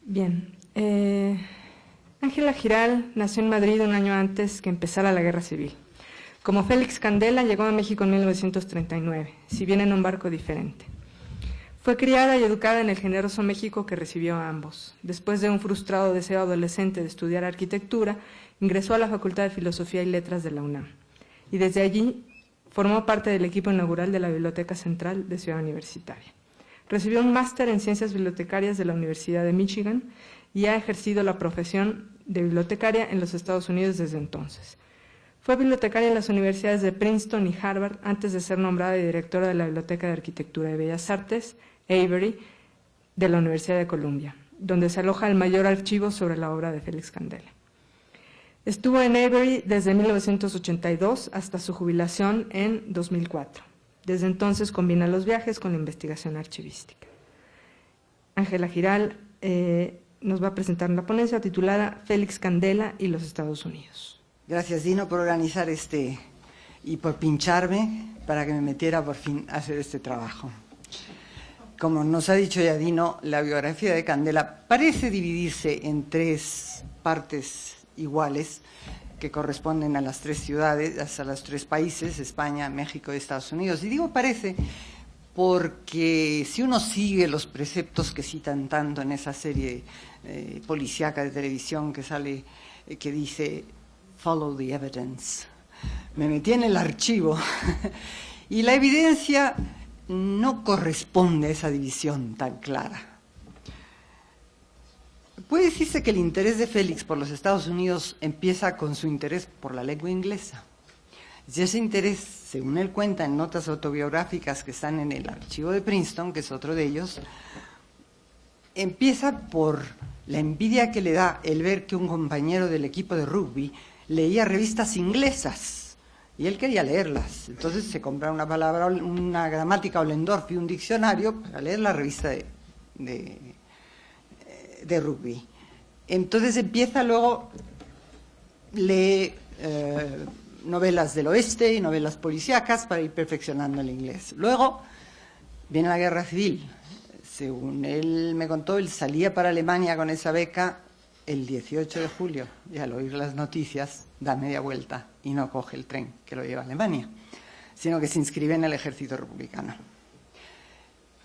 Bien. Ángela Giral nació en Madrid un año antes que empezara la Guerra Civil. Como Félix Candela, llegó a México en 1939, si bien en un barco diferente. Fue criada y educada en el generoso México que recibió a ambos. Después de un frustrado deseo adolescente de estudiar arquitectura, ingresó a la Facultad de Filosofía y Letras de la UNAM. Y desde allí formó parte del equipo inaugural de la Biblioteca Central de Ciudad Universitaria. Recibió un máster en Ciencias Bibliotecarias de la Universidad de Michigan y ha ejercido la profesión de bibliotecaria en los Estados Unidos desde entonces. Fue bibliotecaria en las universidades de Princeton y Harvard antes de ser nombrada directora de la Biblioteca de Arquitectura y Bellas Artes, Avery, de la Universidad de Columbia, donde se aloja el mayor archivo sobre la obra de Félix Candela. Estuvo en Avery desde 1982 hasta su jubilación en 2004. Desde entonces combina los viajes con la investigación archivística. Ángela Giral nos va a presentar una ponencia titulada Félix Candela y los Estados Unidos. Gracias, Dino, por organizar y por pincharme para que me metiera por fin a hacer este trabajo. Como nos ha dicho ya Dino, la biografía de Candela parece dividirse en tres partes iguales que corresponden a las tres ciudades, a los tres países, España, México y Estados Unidos. Y digo parece porque si uno sigue los preceptos que citan tanto en esa serie policíaca de televisión que sale, que dice "Follow the evidence", me metí en el archivo y la evidencia no corresponde a esa división tan clara. Puede decirse que el interés de Félix por los Estados Unidos empieza con su interés por la lengua inglesa. Y ese interés, según él cuenta en notas autobiográficas que están en el archivo de Princeton, que es otro de ellos, empieza por la envidia que le da el ver que un compañero del equipo de rugby leía revistas inglesas y él quería leerlas. Entonces se compra una palabra, una gramática Ollendorff y un diccionario para leer la revista de rugby. Entonces empieza, luego lee novelas del oeste y novelas policíacas para ir perfeccionando el inglés. Luego viene la Guerra Civil. Según él me contó, él salía para Alemania con esa beca el 18 de julio y al oír las noticias da media vuelta y no coge el tren que lo lleva a Alemania, sino que se inscribe en el ejército republicano.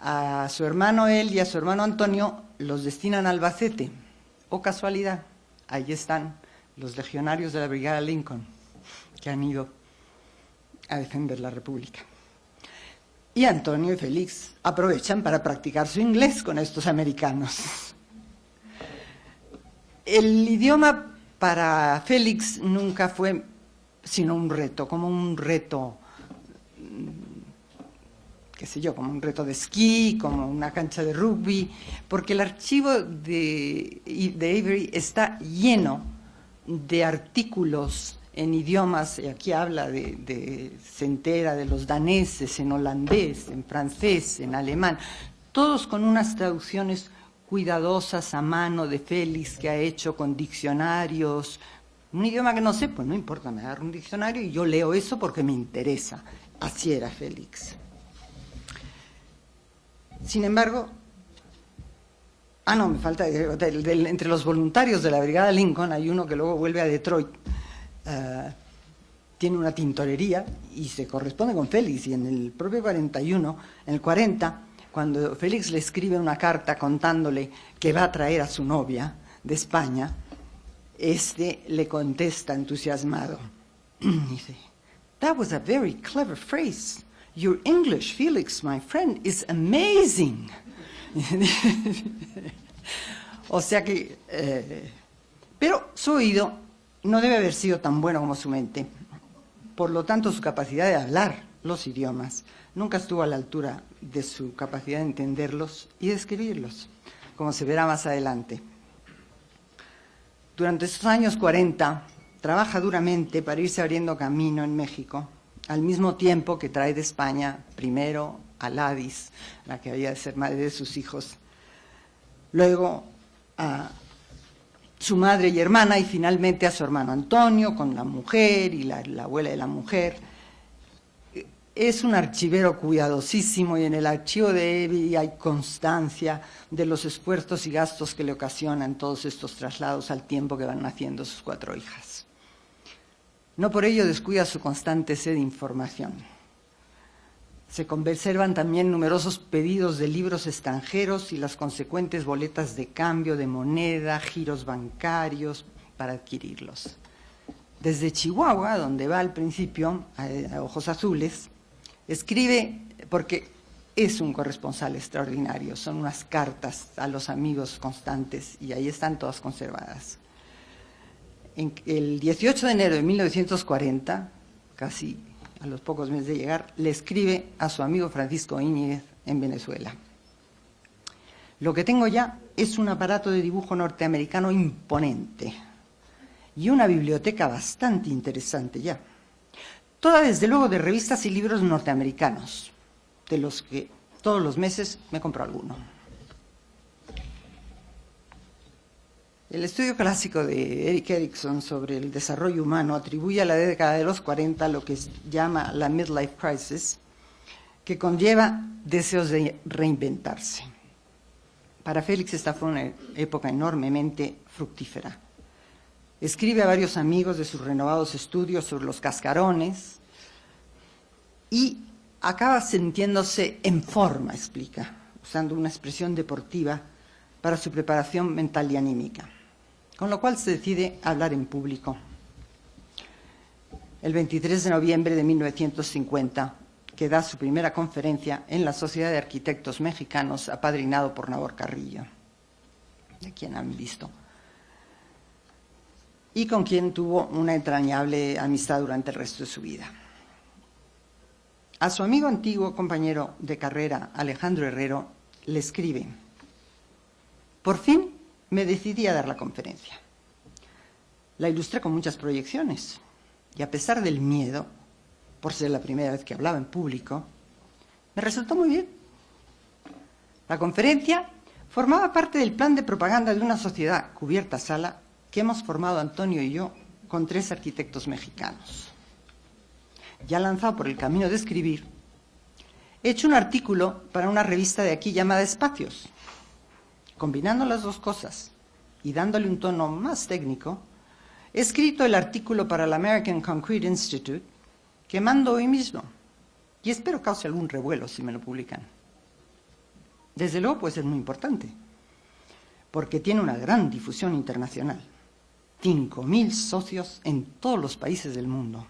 A su hermano él y a su hermano Antonio los destinan a Albacete. ¡Oh casualidad! Allí están los legionarios de la Brigada Lincoln, que han ido a defender la República. Y Antonio y Félix aprovechan para practicar su inglés con estos americanos. El idioma para Félix nunca fue sino un reto, como un reto, qué sé yo, como un reto de esquí, como una cancha de rugby, porque el archivo de Avery está lleno de artículos en idiomas, y aquí habla se entera de los daneses, en holandés, en francés, en alemán, todos con unas traducciones cuidadosas a mano de Félix que ha hecho con diccionarios. Un idioma que no sé, pues no importa, me agarro un diccionario y yo leo eso porque me interesa. Así era Félix. Sin embargo, me falta, entre los voluntarios de la Brigada Lincoln hay uno que luego vuelve a Detroit, tiene una tintorería y se corresponde con Félix, y en el propio 41, en el 40, cuando Félix le escribe una carta contándole que va a traer a su novia de España, le contesta entusiasmado, dice, "That was a very clever phrase. Your English, Felix, my friend, is amazing." O sea que, pero su oído no debe haber sido tan bueno como su mente. Por lo tanto, su capacidad de hablar los idiomas nunca estuvo a la altura de su capacidad de entenderlos y de escribirlos, como se verá más adelante. Durante estos años 40, trabaja duramente para irse abriendo camino en México, al mismo tiempo que trae de España primero a Ladis, la que había de ser madre de sus hijos, luego a su madre y hermana, y finalmente a su hermano Antonio, con la mujer y la abuela de la mujer. es un archivero cuidadosísimo y en el archivo de Evi hay constancia de los esfuerzos y gastos que le ocasionan todos estos traslados al tiempo que van naciendo sus 4 hijas. No por ello descuida su constante sed de información. Se conservan también numerosos pedidos de libros extranjeros y las consecuentes boletas de cambio de moneda, giros bancarios para adquirirlos. Desde Chihuahua, donde va al principio, a Ojos Azules, escribe, porque es un corresponsal extraordinario, son unas cartas a los amigos constantes y ahí están todas conservadas. El 18 de enero de 1940, casi a los pocos meses de llegar, le escribe a su amigo Francisco Íñiguez en Venezuela. Lo que tengo ya es un aparato de dibujo norteamericano imponente y una biblioteca bastante interesante ya. Toda desde luego de revistas y libros norteamericanos, de los que todos los meses me compro alguno. El estudio clásico de Erik Erikson sobre el desarrollo humano atribuye a la década de los 40 lo que se llama la midlife crisis, que conlleva deseos de reinventarse. Para Félix esta fue una época enormemente fructífera. Escribe a varios amigos de sus renovados estudios sobre los cascarones y acaba sintiéndose en forma, explica, usando una expresión deportiva para su preparación mental y anímica, con lo cual se decide a hablar en público. El 23 de noviembre de 1950, que da su primera conferencia en la Sociedad de Arquitectos Mexicanos, apadrinado por Nabor Carrillo, de quien han visto, y con quien tuvo una entrañable amistad durante el resto de su vida. A su amigo antiguo compañero de carrera, Alejandro Herrero, le escribe: por fin me decidí a dar la conferencia. La ilustré con muchas proyecciones y a pesar del miedo, por ser la primera vez que hablaba en público, me resultó muy bien. La conferencia formaba parte del plan de propaganda de una sociedad cubierta sala que hemos formado Antonio y yo con 3 arquitectos mexicanos. Ya lanzado por el camino de escribir, he hecho un artículo para una revista de aquí llamada Espacios. Combinando las dos cosas y dándole un tono más técnico, he escrito el artículo para el American Concrete Institute que mando hoy mismo y espero cause algún revuelo si me lo publican. Desde luego puede ser muy importante, porque tiene una gran difusión internacional. 5.000 socios en todos los países del mundo.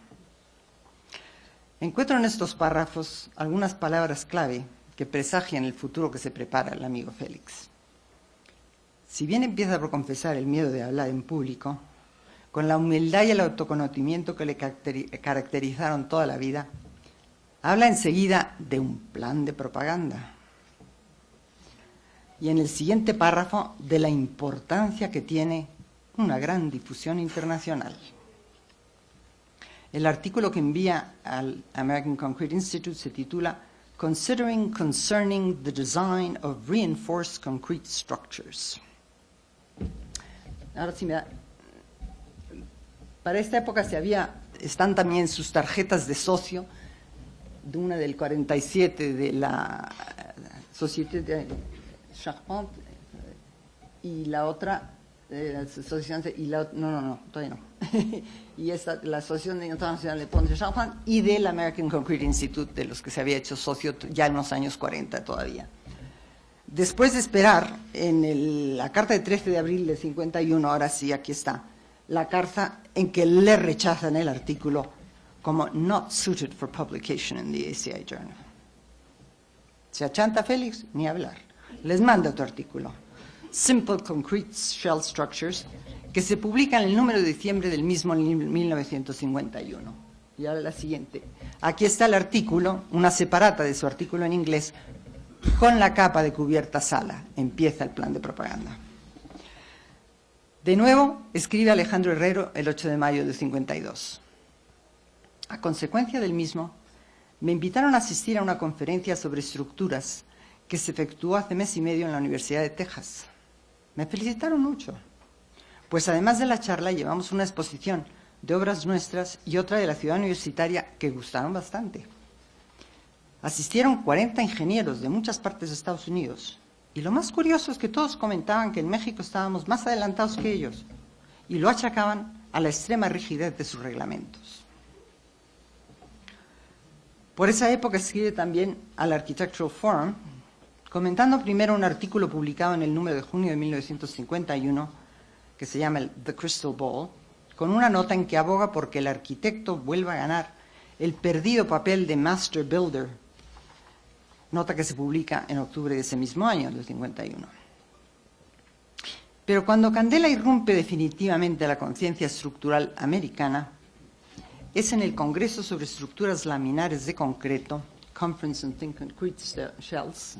Encuentro en estos párrafos algunas palabras clave que presagian el futuro que se prepara el amigo Félix. Si bien empieza por confesar el miedo de hablar en público, con la humildad y el autoconocimiento que le caracterizaron toda la vida, habla enseguida de un plan de propaganda. Y en el siguiente párrafo, de la importancia que tiene una gran difusión internacional. El artículo que envía al American Concrete Institute se titula Concerning the Design of Reinforced Concrete Structures. Ahora sí me da. Para esta época están también sus tarjetas de socio, de una del 47 de la Société de Charpente y la otra todavía no. Y la Asociación Internacional de Pontes de Charpente y del American Concrete Institute, de los que se había hecho socio ya en los años 40 todavía. Después de esperar, en la carta de 13 de abril de 51, ahora sí, aquí está, la carta en que le rechazan el artículo como not suited for publication in the ACI Journal. Se achanta Félix, ni hablar. Les manda otro artículo, Simple Concrete Shell Structures, que se publica en el número de diciembre del mismo 1951. Y ahora la siguiente. Aquí está el artículo, una separata de su artículo en inglés, con la capa de cubierta sala. Empieza el plan de propaganda. De nuevo, escribe Alejandro Herrero el 8 de mayo de 52. A consecuencia del mismo, me invitaron a asistir a una conferencia sobre estructuras que se efectuó hace mes y medio en la Universidad de Texas. Me felicitaron mucho, pues además de la charla llevamos una exposición de obras nuestras y otra de la ciudad universitaria que gustaron bastante. Asistieron 40 ingenieros de muchas partes de Estados Unidos. Y lo más curioso es que todos comentaban que en México estábamos más adelantados que ellos y lo achacaban a la extrema rigidez de sus reglamentos. Por esa época escribe también al Architectural Forum, comentando primero un artículo publicado en el número de junio de 1951, que se llama The Crystal Ball, con una nota en que aboga porque el arquitecto vuelva a ganar el perdido papel de Master Builder, nota que se publica en octubre de ese mismo año, del 51. Pero cuando Candela irrumpe definitivamente la conciencia estructural americana, es en el Congreso sobre Estructuras Laminares de Concreto, Conference on Thin Concrete Shells.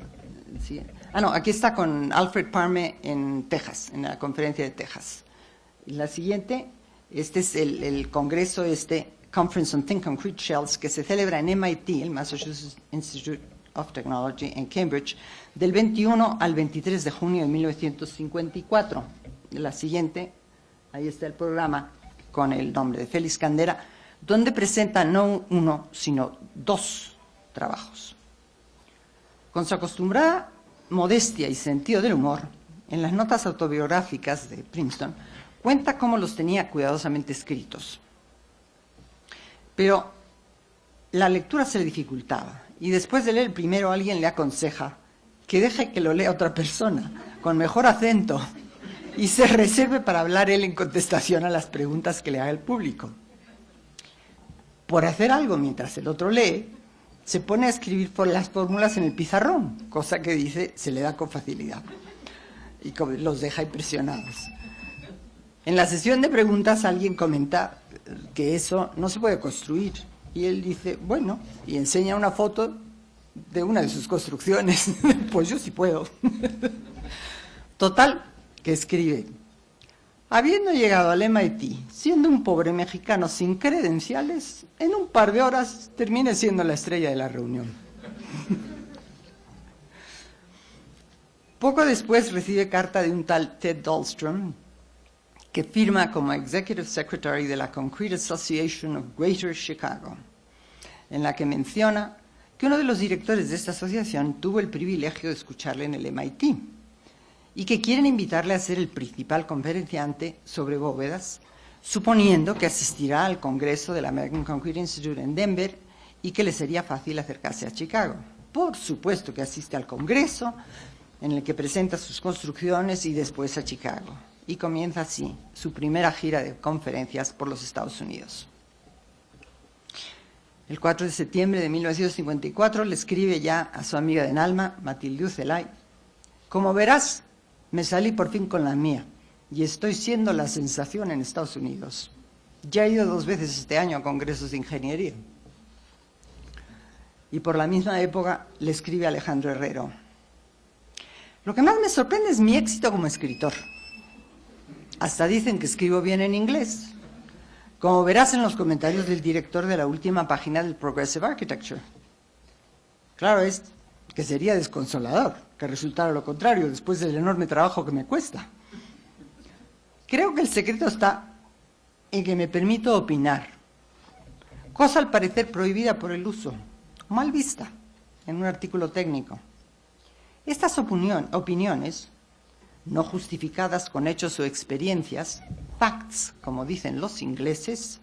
¿Sí? Aquí está con Alfred Parme en Texas, en la conferencia de Texas. Y la siguiente, este es el Congreso, Conference on Thin Concrete Shells, que se celebra en MIT, el Massachusetts Institute of Technology, en Cambridge, del 21 al 23 de junio de 1954. La siguiente, ahí está el programa con el nombre de Félix Candela, donde presenta no uno, sino 2 trabajos. Con su acostumbrada modestia y sentido del humor, en las notas autobiográficas de Princeton, cuenta cómo los tenía cuidadosamente escritos. Pero la lectura se le dificultaba, y después de leer el primero alguien le aconseja que deje que lo lea otra persona, con mejor acento, y se reserve para hablar él en contestación a las preguntas que le haga el público. Por hacer algo mientras el otro lee, se pone a escribir las fórmulas en el pizarrón, cosa que dice se le da con facilidad, y los deja impresionados. En la sesión de preguntas alguien comenta que eso no se puede construir, y él dice, bueno, y enseña una foto de una de sus construcciones. Pues yo sí puedo. Total, que escribe: habiendo llegado al MIT, siendo un pobre mexicano sin credenciales, en un par de horas terminé siendo la estrella de la reunión. Poco después recibe carta de un tal Ted Dahlstrom, que firma como Executive Secretary de la Concrete Association of Greater Chicago, en la que menciona que uno de los directores de esta asociación tuvo el privilegio de escucharle en el MIT y que quieren invitarle a ser el principal conferenciante sobre bóvedas, suponiendo que asistirá al Congreso del American Concrete Institute en Denver y que le sería fácil acercarse a Chicago. Por supuesto que asiste al Congreso, en el que presenta sus construcciones, y después a Chicago. Y comienza así su primera gira de conferencias por los Estados Unidos. El 4 de septiembre de 1954 le escribe ya a su amiga del alma, Matilde Ucelay: como verás, me salí por fin con la mía y estoy siendo la sensación en Estados Unidos. Ya he ido 2 veces este año a congresos de ingeniería. Y por la misma época le escribe a Alejandro Herrero: lo que más me sorprende es mi éxito como escritor. Hasta dicen que escribo bien en inglés, como verás en los comentarios del director de la última página del Progressive Architecture. Claro es que sería desconsolador que resultara lo contrario, después del enorme trabajo que me cuesta. Creo que el secreto está en que me permito opinar, cosa al parecer prohibida por el uso, o mal vista, en un artículo técnico. Estas opiniones, no justificadas con hechos o experiencias, facts, como dicen los ingleses,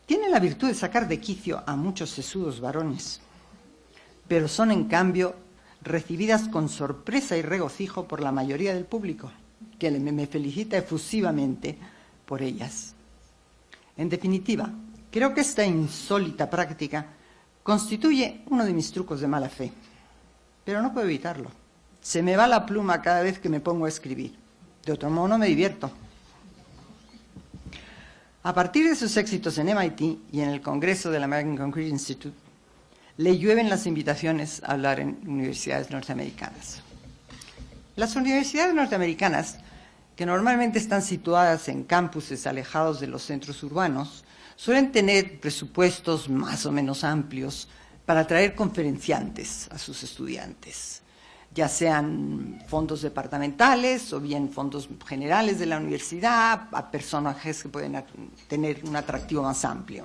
tienen la virtud de sacar de quicio a muchos sesudos varones, pero son en cambio recibidas con sorpresa y regocijo por la mayoría del público, que me felicita efusivamente por ellas. En definitiva, creo que esta insólita práctica constituye uno de mis trucos de mala fe, pero no puedo evitarlo. Se me va la pluma cada vez que me pongo a escribir. De otro modo no me divierto. A partir de sus éxitos en MIT y en el Congreso del American Concrete Institute, le llueven las invitaciones a hablar en universidades norteamericanas. Las universidades norteamericanas, que normalmente están situadas en campuses alejados de los centros urbanos, suelen tener presupuestos más o menos amplios para atraer conferenciantes a sus estudiantes, ya sean fondos departamentales o bien fondos generales de la universidad, a personajes que pueden tener un atractivo más amplio.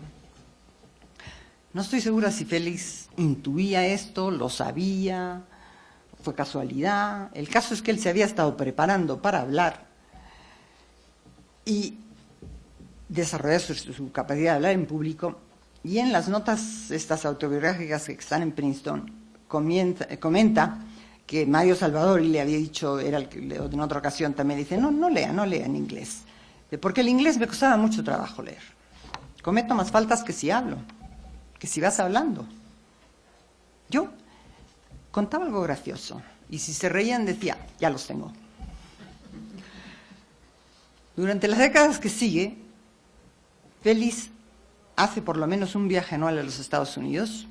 No estoy segura si Félix intuía esto, lo sabía, fue casualidad. El caso es que él se había estado preparando para hablar y desarrollar su capacidad de hablar en público, y en las notas estas autobiográficas que están en Princeton comenta que Mario Salvadori le había dicho, era el que en otra ocasión también dice, no lea en inglés, porque el inglés me costaba mucho trabajo leer. Cometo más faltas que si hablo, que si vas hablando. Yo contaba algo gracioso y si se reían decía, ya los tengo. Durante las décadas que sigue, Félix hace por lo menos un viaje anual a los Estados Unidos,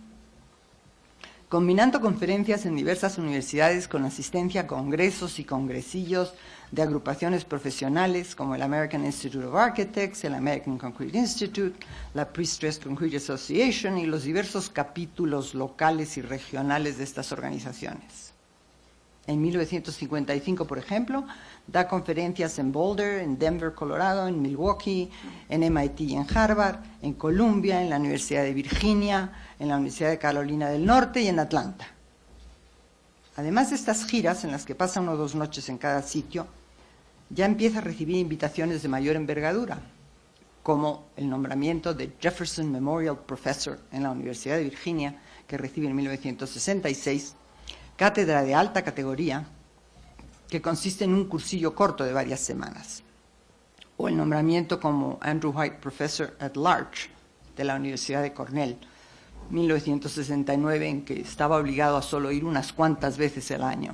combinando conferencias en diversas universidades con asistencia a congresos y congresillos de agrupaciones profesionales como el American Institute of Architects, el American Concrete Institute, la Pre-Stressed Concrete Association y los diversos capítulos locales y regionales de estas organizaciones. En 1955, por ejemplo, da conferencias en Boulder, en Denver, Colorado, en Milwaukee, en MIT y en Harvard, en Columbia, en la Universidad de Virginia, en la Universidad de Carolina del Norte y en Atlanta. Además de estas giras, en las que pasa 1 o 2 noches en cada sitio, ya empieza a recibir invitaciones de mayor envergadura, como el nombramiento de Jefferson Memorial Professor en la Universidad de Virginia, que recibe en 1966, cátedra de alta categoría, que consiste en un cursillo corto de varias semanas, o el nombramiento como Andrew White Professor at Large de la Universidad de Cornell, 1969, en que estaba obligado a solo ir unas cuantas veces al año.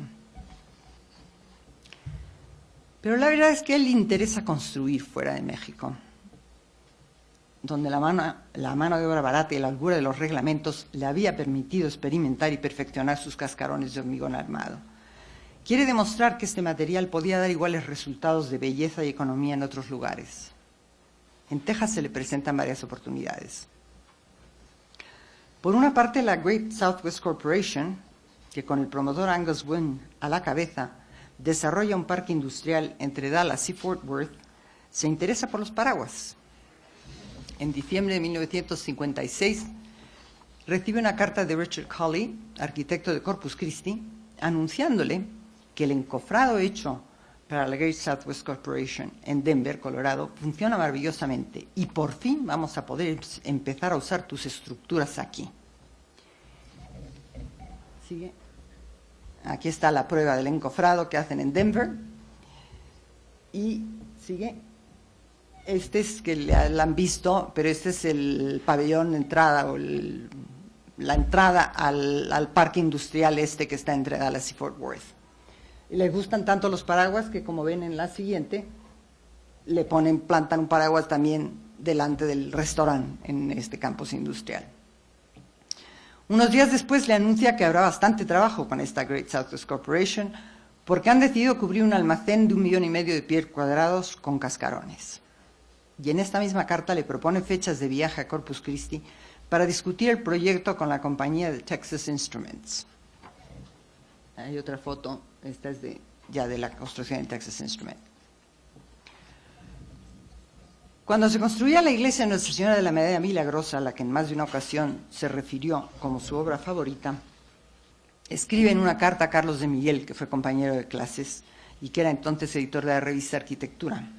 Pero la verdad es que a él le interesa construir fuera de México, donde la mano de obra barata y la holgura de los reglamentos le había permitido experimentar y perfeccionar sus cascarones de hormigón armado. Quiere demostrar que este material podía dar iguales resultados de belleza y economía en otros lugares. En Texas se le presentan varias oportunidades. Por una parte, la Great Southwest Corporation, que con el promotor Angus Wynne a la cabeza desarrolla un parque industrial entre Dallas y Fort Worth, se interesa por los paraguas. En diciembre de 1956, recibe una carta de Richard Colley, arquitecto de Corpus Christi, anunciándole que el encofrado hecho para la Great Southwest Corporation en Denver, Colorado, funciona maravillosamente y por fin vamos a poder empezar a usar tus estructuras aquí. Sigue. Aquí está la prueba del encofrado que hacen en Denver. Y sigue. Este es que la han visto, pero este es el pabellón de entrada o la entrada al parque industrial este que está entre Dallas y Fort Worth. Y les gustan tanto los paraguas que, como ven en la siguiente, plantan un paraguas también delante del restaurante en este campus industrial. Unos días después le anuncia que habrá bastante trabajo con esta Great Southwest Corporation porque han decidido cubrir un almacén de 1,5 millones de pies cuadrados con cascarones. Y en esta misma carta le propone fechas de viaje a Corpus Christi para discutir el proyecto con la compañía de Texas Instruments. Hay otra foto, esta es ya de la construcción de Texas Instruments. Cuando se construía la iglesia de Nuestra Señora de la Medalla Milagrosa, a la que en más de una ocasión se refirió como su obra favorita, escribe en una carta a Carlos de Miguel, que fue compañero de clases y que era entonces editor de la revista Arquitectura: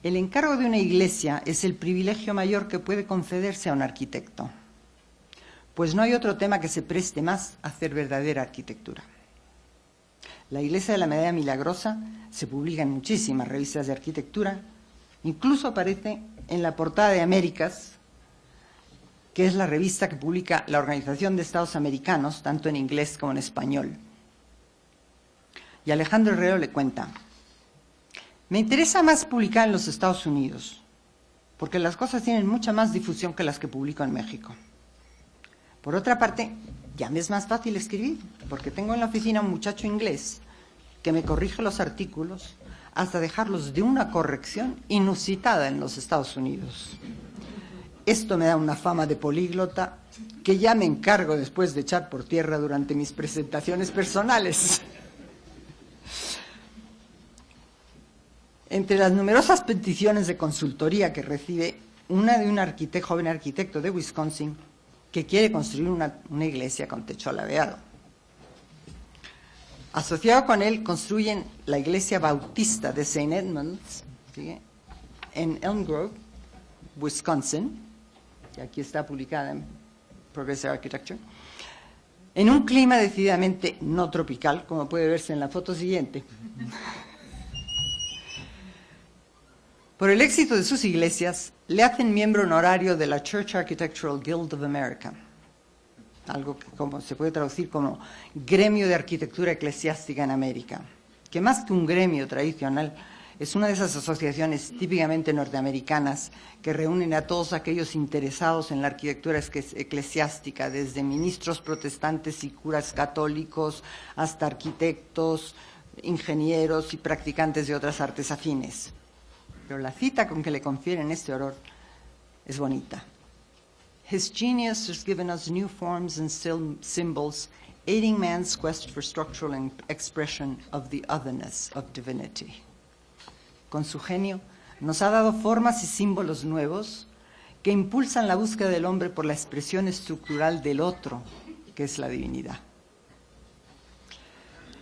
el encargo de una iglesia es el privilegio mayor que puede concederse a un arquitecto, pues no hay otro tema que se preste más a hacer verdadera arquitectura. La iglesia de la Medalla Milagrosa se publica en muchísimas revistas de arquitectura, incluso aparece en la portada de Américas, que es la revista que publica la Organización de Estados Americanos, tanto en inglés como en español. Y Alejandro Herrero le cuenta: me interesa más publicar en los Estados Unidos, porque las cosas tienen mucha más difusión que las que publico en México. Por otra parte, ya me es más fácil escribir, porque tengo en la oficina un muchacho inglés que me corrige los artículos hasta dejarlos de una corrección inusitada en los Estados Unidos. Esto me da una fama de políglota que ya me encargo después de echar por tierra durante mis presentaciones personales. Entre las numerosas peticiones de consultoría que recibe, una de un joven arquitecto de Wisconsin que quiere construir una iglesia con techo alabeado. Asociado con él, construyen la iglesia bautista de St. Edmunds, ¿sí?, en Elm Grove, Wisconsin, que aquí está publicada en Progressive Architecture, en un clima decididamente no tropical, como puede verse en la foto siguiente. Por el éxito de sus iglesias, le hacen miembro honorario de la Church Architectural Guild of America, algo que se puede traducir como gremio de arquitectura eclesiástica en América, que más que un gremio tradicional, es una de esas asociaciones típicamente norteamericanas que reúnen a todos aquellos interesados en la arquitectura eclesiástica, desde ministros protestantes y curas católicos hasta arquitectos, ingenieros y practicantes de otras artes afines. Pero la cita con que le confieren este honor es bonita. His genius has given us new forms and symbols, aiding man's quest for structural expression of the otherness of divinity. Con su genio nos ha dado formas y símbolos nuevos que impulsan la búsqueda del hombre por la expresión estructural del otro, que es la divinidad.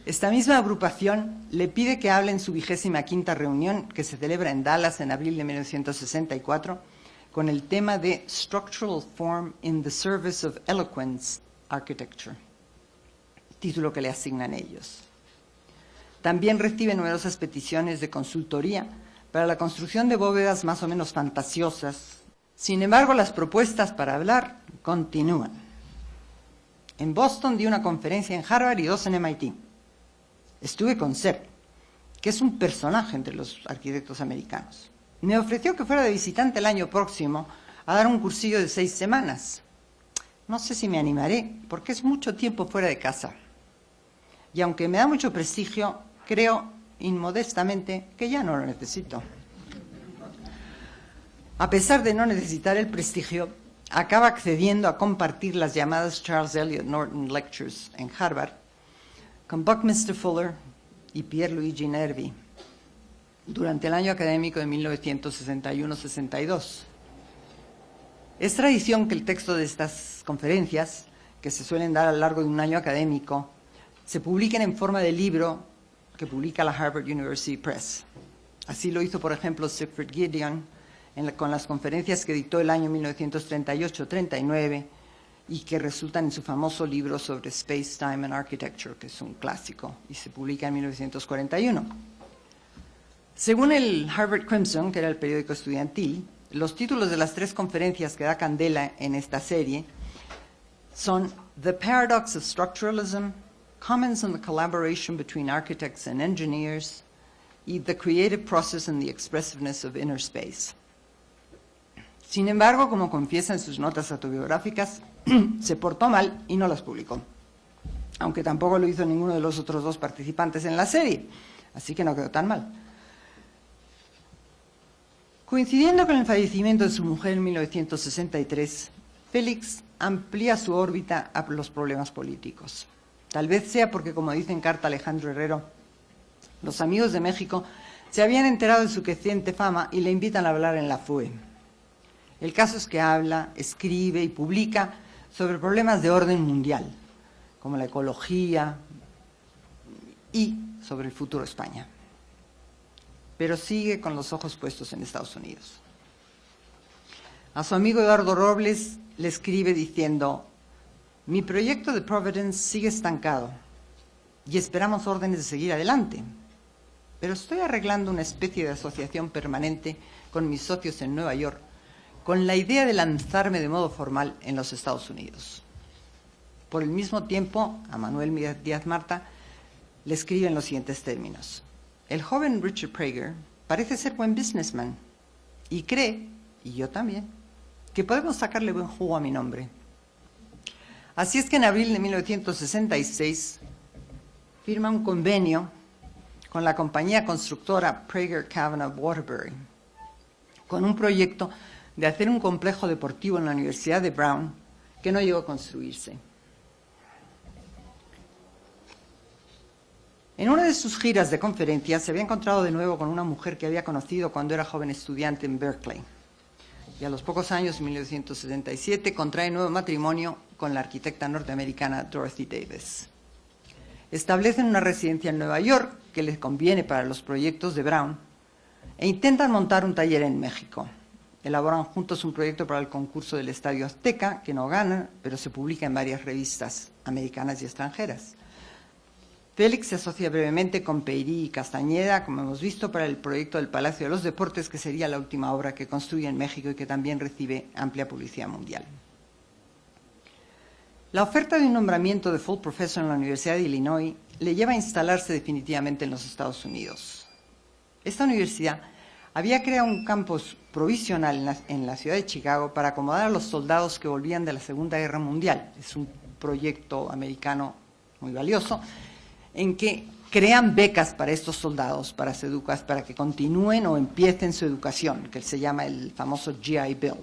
Esta misma agrupación le pide que hable en su 25ª reunión, que se celebra en Dallas en abril de 1964, con el tema de Structural Form in the Service of Eloquence Architecture, título que le asignan ellos. También recibe numerosas peticiones de consultoría para la construcción de bóvedas más o menos fantasiosas. Sin embargo, las propuestas para hablar continúan. En Boston di una conferencia en Harvard y 2 en MIT. Estuve con Sepp, que es un personaje entre los arquitectos americanos. Me ofreció que fuera de visitante el año próximo a dar un cursillo de 6 semanas. No sé si me animaré, porque es mucho tiempo fuera de casa. Y aunque me da mucho prestigio, creo inmodestamente que ya no lo necesito. A pesar de no necesitar el prestigio, acaba accediendo a compartir las llamadas Charles Eliot Norton Lectures en Harvard con Buckminster Fuller y Pierluigi Nervi durante el año académico de 1961-62. Es tradición que el texto de estas conferencias, que se suelen dar a lo largo de un año académico, se publiquen en forma de libro que publica la Harvard University Press. Así lo hizo, por ejemplo, Siegfried Gideon con las conferencias que dictó el año 1938-39 y que resultan en su famoso libro sobre Space, Time and Architecture, que es un clásico y se publica en 1941. Según el Harvard Crimson, que era el periódico estudiantil, los títulos de las 3 conferencias que da candela en esta serie son The Paradox of Structuralism, Comments on the Collaboration between Architects and Engineers, y The Creative Process and the Expressiveness of Inner Space. Sin embargo, como confiesa en sus notas autobiográficas, se portó mal y no las publicó, aunque tampoco lo hizo ninguno de los otros 2 participantes en la serie, así que no quedó tan mal. Coincidiendo con el fallecimiento de su mujer en 1963, Félix amplía su órbita a los problemas políticos. Tal vez sea porque, como dice en carta Alejandro Herrero, los amigos de México se habían enterado de su creciente fama y le invitan a hablar en la FUE. El caso es que habla, escribe y publica sobre problemas de orden mundial, como la ecología y sobre el futuro de España. Pero sigue con los ojos puestos en Estados Unidos. A su amigo Eduardo Robles le escribe diciendo: mi proyecto de Providence sigue estancado y esperamos órdenes de seguir adelante, pero estoy arreglando una especie de asociación permanente con mis socios en Nueva York con la idea de lanzarme de modo formal en los Estados Unidos. Por el mismo tiempo, a Manuel Díaz Marta le escribe en los siguientes términos: el joven Richard Prager parece ser buen businessman y cree, y yo también, que podemos sacarle buen jugo a mi nombre. Así es que en abril de 1966 firma un convenio con la compañía constructora Prager Cavanagh Waterbury, con un proyecto de hacer un complejo deportivo en la Universidad de Brown que no llegó a construirse. En una de sus giras de conferencias se había encontrado de nuevo con una mujer que había conocido cuando era joven estudiante en Berkeley. y a los pocos años, en 1977, contrae nuevo matrimonio con la arquitecta norteamericana Dorothy Davis. Establecen una residencia en Nueva York que les conviene para los proyectos de Brown e intentan montar un taller en México. Elaboran juntos un proyecto para el concurso del Estadio Azteca, que no ganan, pero se publica en varias revistas americanas y extranjeras. Félix se asocia brevemente con Peyrí y Castañeda, como hemos visto, para el proyecto del Palacio de los Deportes, que sería la última obra que construye en México y que también recibe amplia publicidad mundial. La oferta de un nombramiento de full professor en la Universidad de Illinois le lleva a instalarse definitivamente en los Estados Unidos. Esta universidad había creado un campus provisional en la ciudad de Chicago para acomodar a los soldados que volvían de la Segunda Guerra Mundial. Es un proyecto americano muy valioso, en que crean becas para estos soldados, para que continúen o empiecen su educación, que se llama el famoso GI Bill.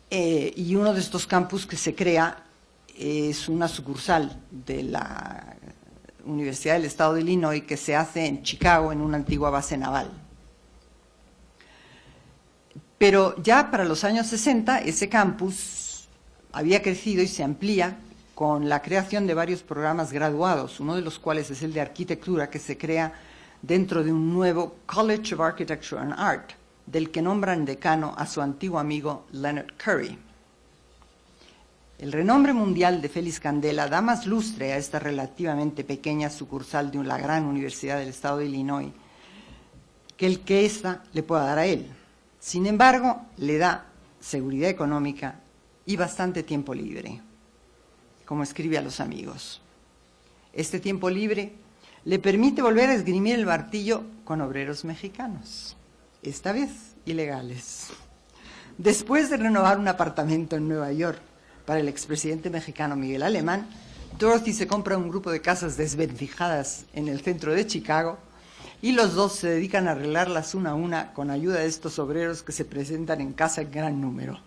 Y uno de estos campus que se crea es una sucursal de la Universidad del Estado de Illinois, que se hace en Chicago, en una antigua base naval. Pero ya para los años 60, ese campus había crecido y se amplía con la creación de varios programas graduados, uno de los cuales es el de arquitectura, que se crea dentro de un nuevo College of Architecture and Art, del que nombran decano a su antiguo amigo Leonard Curry. El renombre mundial de Félix Candela da más lustre a esta relativamente pequeña sucursal de la gran Universidad del Estado de Illinois que el que ésta le pueda dar a él. Sin embargo, le da seguridad económica y bastante tiempo libre, como escribe a los amigos. Este tiempo libre le permite volver a esgrimir el martillo con obreros mexicanos, esta vez ilegales. Después de renovar un apartamento en Nueva York para el expresidente mexicano Miguel Alemán, Dorothy se compra un grupo de casas desvencijadas en el centro de Chicago y los dos se dedican a arreglarlas una a una con ayuda de estos obreros que se presentan en casa en gran número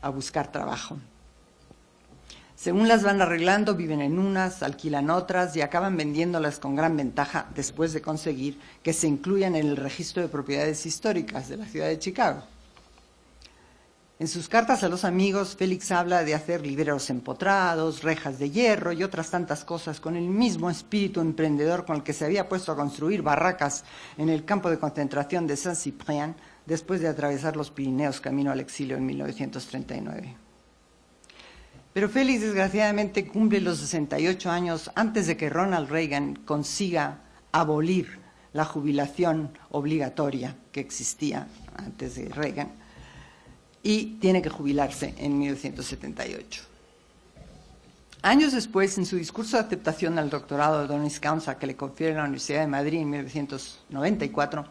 a buscar trabajo. Según las van arreglando, viven en unas, alquilan otras y acaban vendiéndolas con gran ventaja después de conseguir que se incluyan en el registro de propiedades históricas de la ciudad de Chicago. En sus cartas a los amigos, Félix habla de hacer libreros empotrados, rejas de hierro y otras tantas cosas con el mismo espíritu emprendedor con el que se había puesto a construir barracas en el campo de concentración de Saint-Cyprien después de atravesar los Pirineos camino al exilio en 1939. Pero Félix, desgraciadamente, cumple los 68 años antes de que Ronald Reagan consiga abolir la jubilación obligatoria que existía antes de Reagan, y tiene que jubilarse en 1978. Años después, en su discurso de aceptación al doctorado de honoris causa que le confiere la Universidad de Madrid en 1994,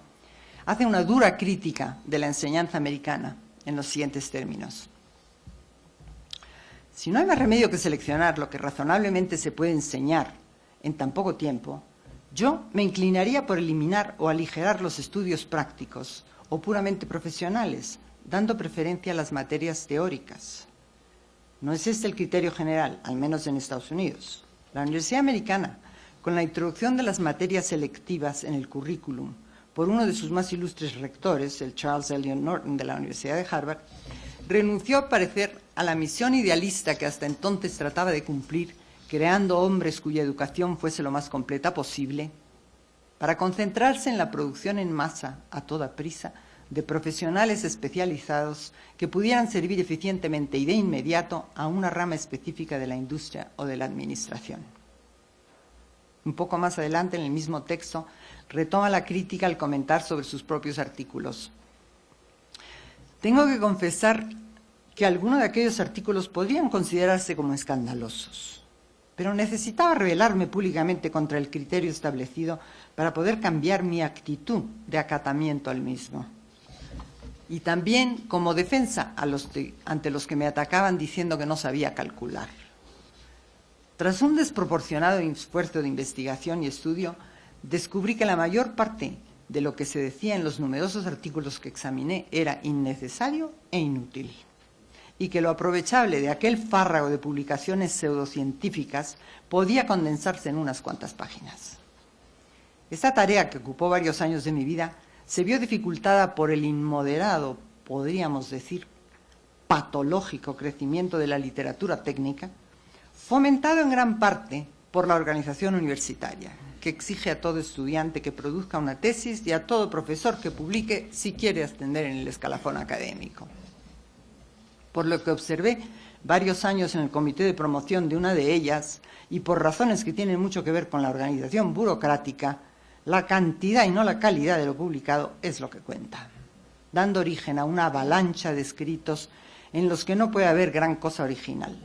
hace una dura crítica de la enseñanza americana en los siguientes términos. Si no hay más remedio que seleccionar lo que razonablemente se puede enseñar en tan poco tiempo, yo me inclinaría por eliminar o aligerar los estudios prácticos o puramente profesionales, dando preferencia a las materias teóricas. No es este el criterio general, al menos en Estados Unidos. La Universidad Americana, con la introducción de las materias selectivas en el currículum por uno de sus más ilustres rectores, el Charles Eliot Norton de la Universidad de Harvard, renunció al parecer a la misión idealista que hasta entonces trataba de cumplir, creando hombres cuya educación fuese lo más completa posible, para concentrarse en la producción en masa, a toda prisa, de profesionales especializados que pudieran servir eficientemente y de inmediato a una rama específica de la industria o de la administración. Un poco más adelante, en el mismo texto, retoma la crítica al comentar sobre sus propios artículos. Tengo que confesar que algunos de aquellos artículos podrían considerarse como escandalosos, pero necesitaba rebelarme públicamente contra el criterio establecido para poder cambiar mi actitud de acatamiento al mismo. Y también como defensa ante los que me atacaban diciendo que no sabía calcular. Tras un desproporcionado esfuerzo de investigación y estudio, descubrí que la mayor parte de lo que se decía en los numerosos artículos que examiné era innecesario e inútil, y que lo aprovechable de aquel fárrago de publicaciones pseudocientíficas podía condensarse en unas cuantas páginas. Esta tarea, que ocupó varios años de mi vida, se vio dificultada por el inmoderado podríamos decir, patológico crecimiento de la literatura técnica, fomentado en gran parte por la organización universitaria, que exige a todo estudiante que produzca una tesis y a todo profesor que publique si quiere ascender en el escalafón académico. Por lo que observé varios años en el comité de promoción de una de ellas, y por razones que tienen mucho que ver con la organización burocrática, la cantidad y no la calidad de lo publicado es lo que cuenta, dando origen a una avalancha de escritos en los que no puede haber gran cosa original,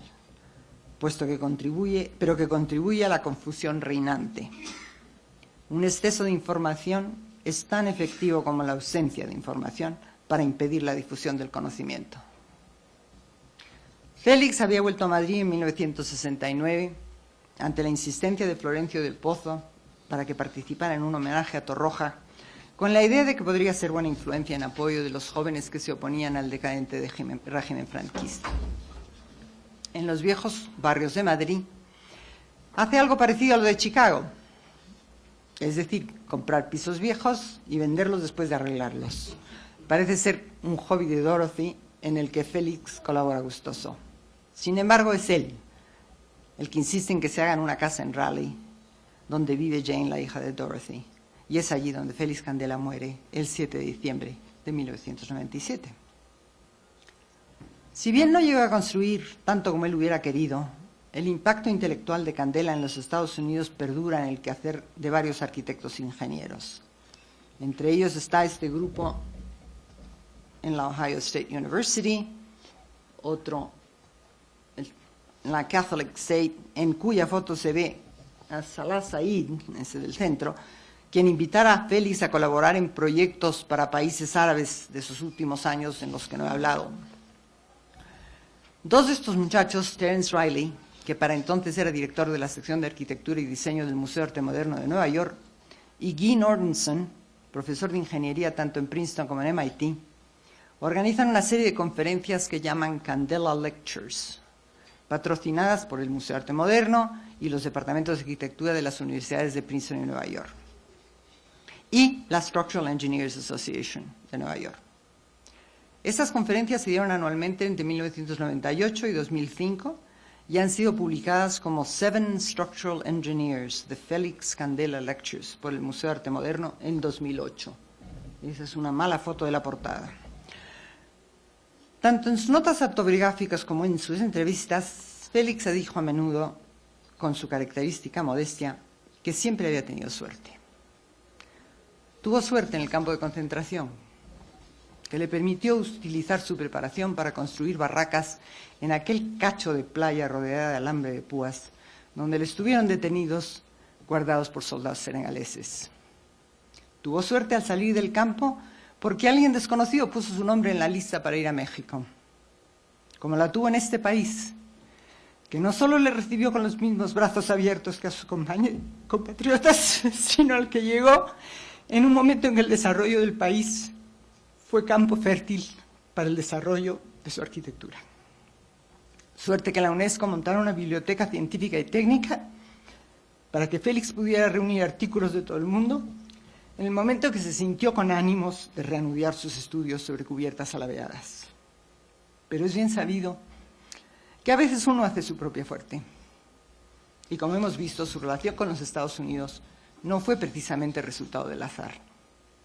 pero que contribuye a la confusión reinante. Un exceso de información es tan efectivo como la ausencia de información para impedir la difusión del conocimiento. Félix había vuelto a Madrid en 1969 ante la insistencia de Florencio del Pozo para que participara en un homenaje a Torroja, con la idea de que podría ser buena influencia en apoyo de los jóvenes que se oponían al decadente régimen franquista. En los viejos barrios de Madrid hace algo parecido a lo de Chicago, es decir, comprar pisos viejos y venderlos después de arreglarlos. Parece ser un hobby de Dorothy en el que Félix colabora gustoso. Sin embargo, es él el que insiste en que se hagan una casa en Raleigh, donde vive Jane, la hija de Dorothy, y es allí donde Félix Candela muere el 7 de diciembre de 1997. Si bien no llegó a construir tanto como él hubiera querido, el impacto intelectual de Candela en los Estados Unidos perdura en el quehacer de varios arquitectos e ingenieros. Entre ellos está este grupo en la Ohio State University, otro en la Catholic State, en cuya foto se ve a Salah Said, ese del centro, quien invitara a Félix a colaborar en proyectos para países árabes de sus últimos años en los que no he hablado. Dos de estos muchachos, Terence Riley, que para entonces era director de la sección de Arquitectura y Diseño del Museo de Arte Moderno de Nueva York, y Guy Nordenson, profesor de ingeniería tanto en Princeton como en MIT, organizan una serie de conferencias que llaman Candela Lectures, patrocinadas por el Museo de Arte Moderno y los departamentos de arquitectura de las universidades de Princeton y Nueva York, y la Structural Engineers Association de Nueva York. Estas conferencias se dieron anualmente entre 1998 y 2005 y han sido publicadas como Seven Structural Engineers, The Félix Candela Lectures, por el Museo de Arte Moderno en 2008. Esa es una mala foto de la portada. Tanto en sus notas autobiográficas como en sus entrevistas, Félix dijo a menudo, con su característica modestia, que siempre había tenido suerte. Tuvo suerte en el campo de concentración, que le permitió utilizar su preparación para construir barracas en aquel cacho de playa rodeada de alambre de púas, donde le estuvieron detenidos, guardados por soldados senegaleses. Tuvo suerte al salir del campo porque alguien desconocido puso su nombre en la lista para ir a México, como la tuvo en este país, que no solo le recibió con los mismos brazos abiertos que a sus compatriotas, sino al que llegó en un momento en que el desarrollo del país fue campo fértil para el desarrollo de su arquitectura. Suerte que la UNESCO montara una biblioteca científica y técnica para que Félix pudiera reunir artículos de todo el mundo en el momento que se sintió con ánimos de reanudar sus estudios sobre cubiertas alabeadas. Pero es bien sabido que a veces uno hace su propia suerte. Y como hemos visto, su relación con los Estados Unidos no fue precisamente resultado del azar,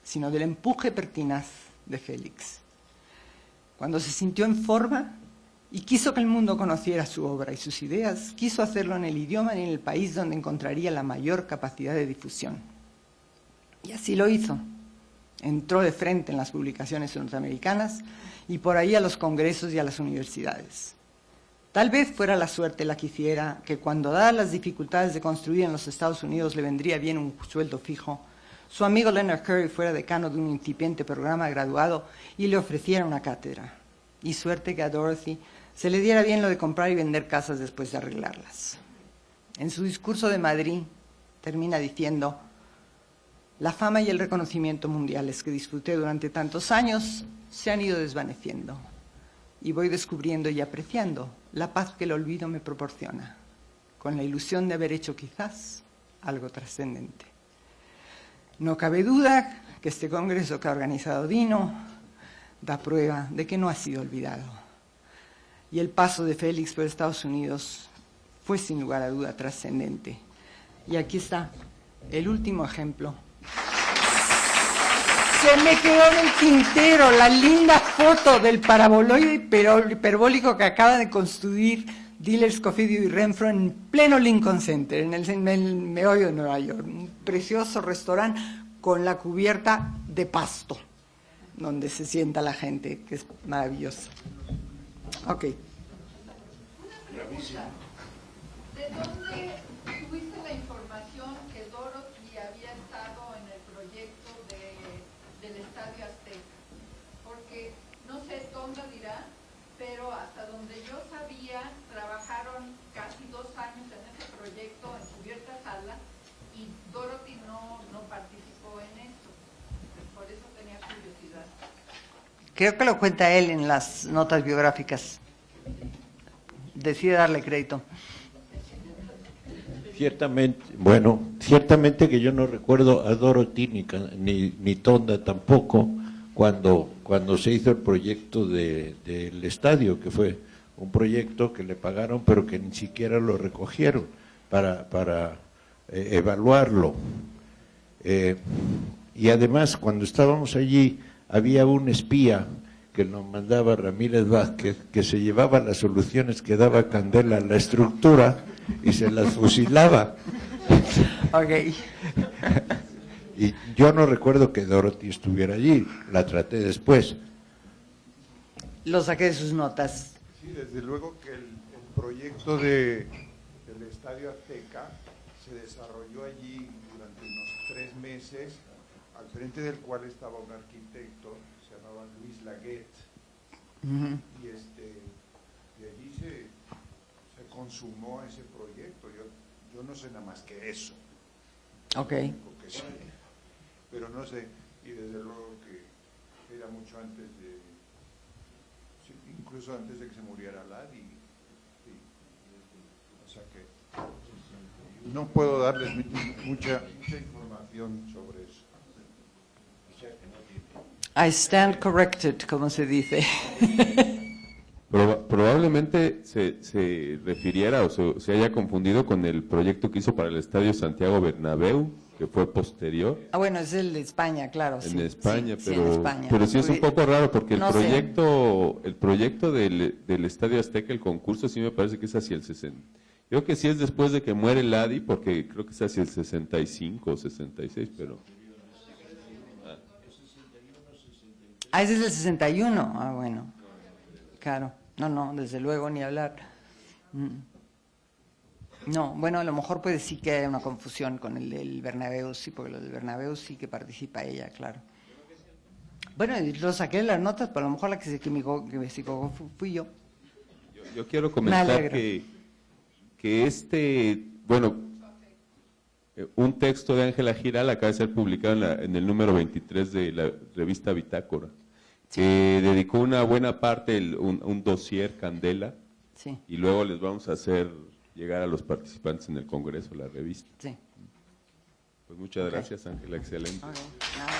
sino del empuje pertinaz de Félix. Cuando se sintió en forma y quiso que el mundo conociera su obra y sus ideas, quiso hacerlo en el idioma y en el país donde encontraría la mayor capacidad de difusión. Y así lo hizo. Entró de frente en las publicaciones norteamericanas y por ahí a los congresos y a las universidades. Tal vez fuera la suerte la que hiciera que cuando, dadas las dificultades de construir en los Estados Unidos, le vendría bien un sueldo fijo, su amigo Leonard Curry fuera decano de un incipiente programa graduado y le ofreciera una cátedra. Y suerte que a Dorothy se le diera bien lo de comprar y vender casas después de arreglarlas. En su discurso de Madrid termina diciendo: la fama y el reconocimiento mundiales que disfruté durante tantos años se han ido desvaneciendo y voy descubriendo y apreciando la paz que el olvido me proporciona, con la ilusión de haber hecho quizás algo trascendente. No cabe duda que este congreso que ha organizado Dino da prueba de que no ha sido olvidado. Y el paso de Félix por Estados Unidos fue sin lugar a duda trascendente. Y aquí está el último ejemplo. Se me quedó en el tintero la linda foto del paraboloide hiperbólico que acaba de construir Diller, Scofidio y Renfro en pleno Lincoln Center, en el meollo de Nueva York. Un precioso restaurante con la cubierta de pasto, donde se sienta la gente, que es maravilloso. Ok. ¿De dónde tuviste la información que Dorothy había estado en el proyecto del Estadio Azteca? Porque, no sé, Tonda dirá, pero hasta donde yo sabía, trabajaron casi 2 años en ese proyecto en cubierta sala y Dorothy no participó en eso. Por eso tenía curiosidad. Creo que lo cuenta él en las notas biográficas. Decide darle crédito. Ciertamente que yo no recuerdo a Dorothy ni Tonda tampoco cuando se hizo el proyecto del estadio, que fue un proyecto que le pagaron pero que ni siquiera lo recogieron para evaluarlo. Y además, cuando estábamos allí, había un espía que nos mandaba Ramírez Vázquez, que se llevaba las soluciones que daba Candela a la estructura y se las fusilaba. Ok. Y yo no recuerdo que Dorothy estuviera allí, la traté después. Lo saqué de sus notas. Sí, desde luego que el proyecto del Estadio Azteca se desarrolló allí durante unos 3 meses, al frente del cual estaba un arquitecto, se llamaba Luis Laguet, y allí se consumó ese proyecto. Yo no sé nada más que eso. Ok. Porque sí, pero no sé, y desde luego que era mucho antes de, sí, incluso antes de que se muriera Ladi. Sí. O sea que no puedo darles mucha información sobre eso. I stand corrected, como se dice. Probablemente se refiriera o se haya confundido con el proyecto que hizo para el Estadio Santiago Bernabéu, que fue posterior. Ah, bueno, es el de España, claro. En España, sí, pero, en España. pero sí es un poco raro porque no el proyecto del Estadio Azteca, el concurso, sí me parece que es hacia el 60. Creo que sí es después de que muere el Adi, porque creo que es hacia el 65 o 66, pero... Ah, ese es el 61. Ah, bueno. Claro. No, desde luego, ni hablar. No, bueno, a lo mejor puede sí que haya una confusión con el del Bernabéu, sí, porque lo del Bernabéu sí que participa ella, claro. Bueno, lo saqué de las notas, pero a lo mejor la que se equivocó fui yo. Yo quiero comentar que un texto de Ángela Giral acaba de ser publicado en el número 23 de la revista Bitácora, que dedicó una buena parte, un dossier Candela, sí, y luego les vamos a hacer llegar a los participantes en el Congreso la revista. Sí. Pues muchas gracias, Ángela, excelente. Okay. Nada.